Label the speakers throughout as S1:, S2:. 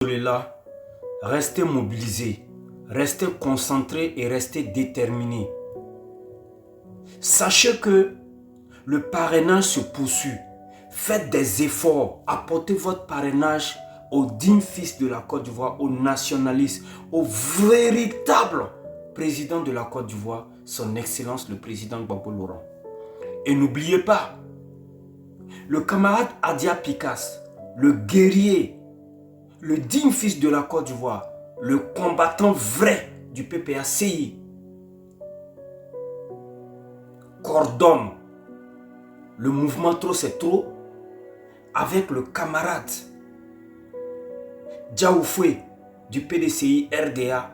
S1: Là, restez mobilisés, restez concentrés et restez déterminés. Sachez que le parrainage se poursuit. Faites des efforts, apportez votre parrainage aux dignes fils de la Côte d'Ivoire, aux nationalistes, au véritable président de la Côte d'Ivoire, son Excellence le président Gbagbo Laurent. Et n'oubliez pas, le camarade Adia Picas, le guerrier, le digne fils de la Côte d'Ivoire, le combattant vrai du PPACI, coordonne le mouvement Trop c'est trop avec le camarade Diaoufoué du PDCI RDA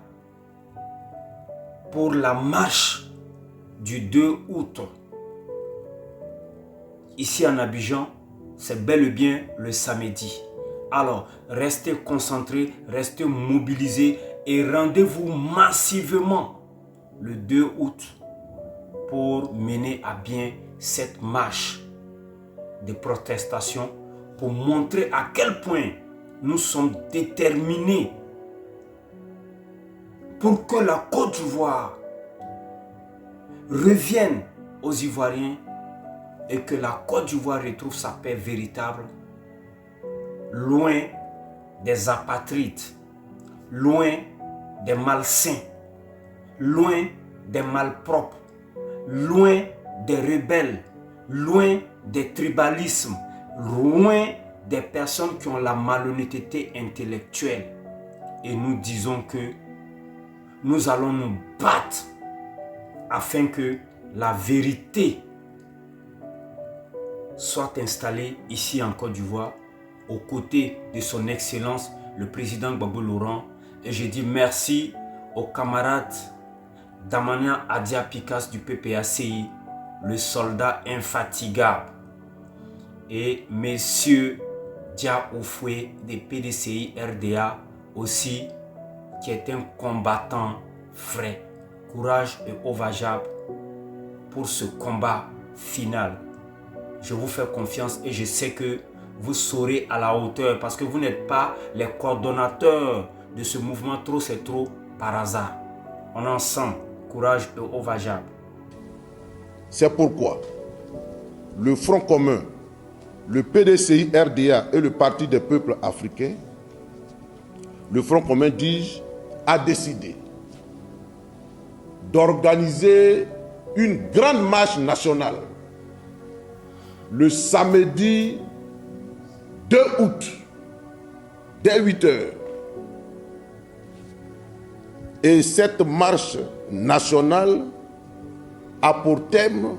S1: pour la marche du 2 août. Ici en Abidjan, c'est bel et bien le samedi. Alors, restez concentrés, restez mobilisés et rendez-vous massivement le 2 août pour mener à bien cette marche de protestation pour montrer à quel point nous sommes déterminés pour que la Côte d'Ivoire revienne aux Ivoiriens et que la Côte d'Ivoire retrouve sa paix véritable, loin des apatrides, loin des malsains, loin des malpropres, loin des rebelles, loin des tribalismes, loin des personnes qui ont la malhonnêteté intellectuelle. Et nous disons que nous allons nous battre afin que la vérité soit installée ici en Côte d'Ivoire aux côtés de son Excellence le président Gbagbo Laurent. Et je dis merci aux camarades Damania Adia Picas du PPACI, le soldat infatigable, et messieurs Dia Oufoué des PDCI RDA aussi, qui est un combattant frais, courage et ovageable pour ce combat final. Je vous fais confiance et je sais que vous serez à la hauteur parce que vous n'êtes pas les coordonnateurs de ce mouvement Trop c'est trop par hasard. On est ensemble, courage et ovageable.
S2: C'est pourquoi le Front commun, le PDCI RDA et le Parti des peuples africains, le Front commun, dis-je, a décidé d'organiser une grande marche nationale le samedi 2 août, dès 8 heures. Et cette marche nationale a pour thème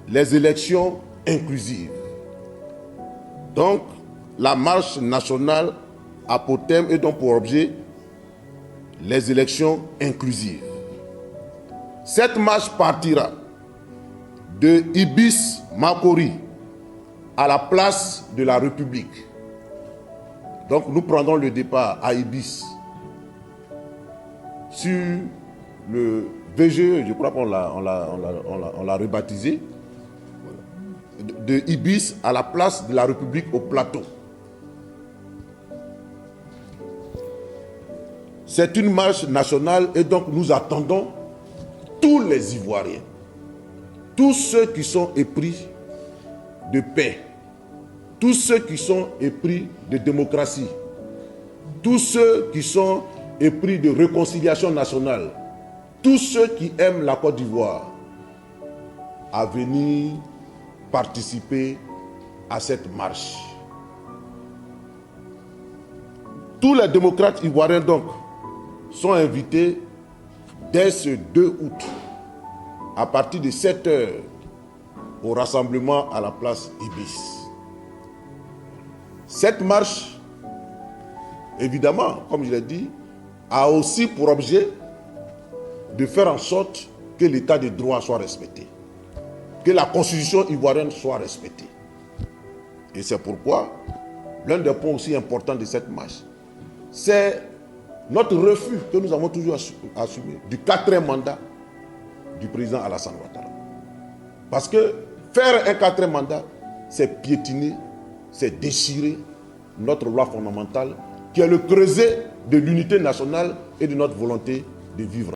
S2: les élections inclusives. Donc, la marche nationale a pour thème et donc pour objet les élections inclusives. Cette marche partira de Ibis Makori à la place de la République. Donc nous prendrons le départ à Ibis sur le VGE, je crois qu'on l'a rebaptisé, de Ibis à la place de la République au plateau. C'est une marche nationale et donc nous attendons tous les Ivoiriens, tous ceux qui sont épris de paix, tous ceux qui sont épris de démocratie, tous ceux qui sont épris de réconciliation nationale, tous ceux qui aiment la Côte d'Ivoire, à venir participer à cette marche. Tous les démocrates ivoiriens donc sont invités dès ce 2 août à partir de 7 heures au rassemblement à la place Ibis. Cette marche, évidemment, comme je l'ai dit, a aussi pour objet de faire en sorte que l'état de droit soit respecté, que la constitution ivoirienne soit respectée. Et c'est pourquoi l'un des points aussi importants de cette marche, c'est notre refus que nous avons toujours assumé du 4e mandat du président Alassane Ouattara. Parce que faire un 4e mandat, c'est piétiner, c'est déchirer notre loi fondamentale, qui est le creuset de l'unité nationale et de notre volonté de vivre.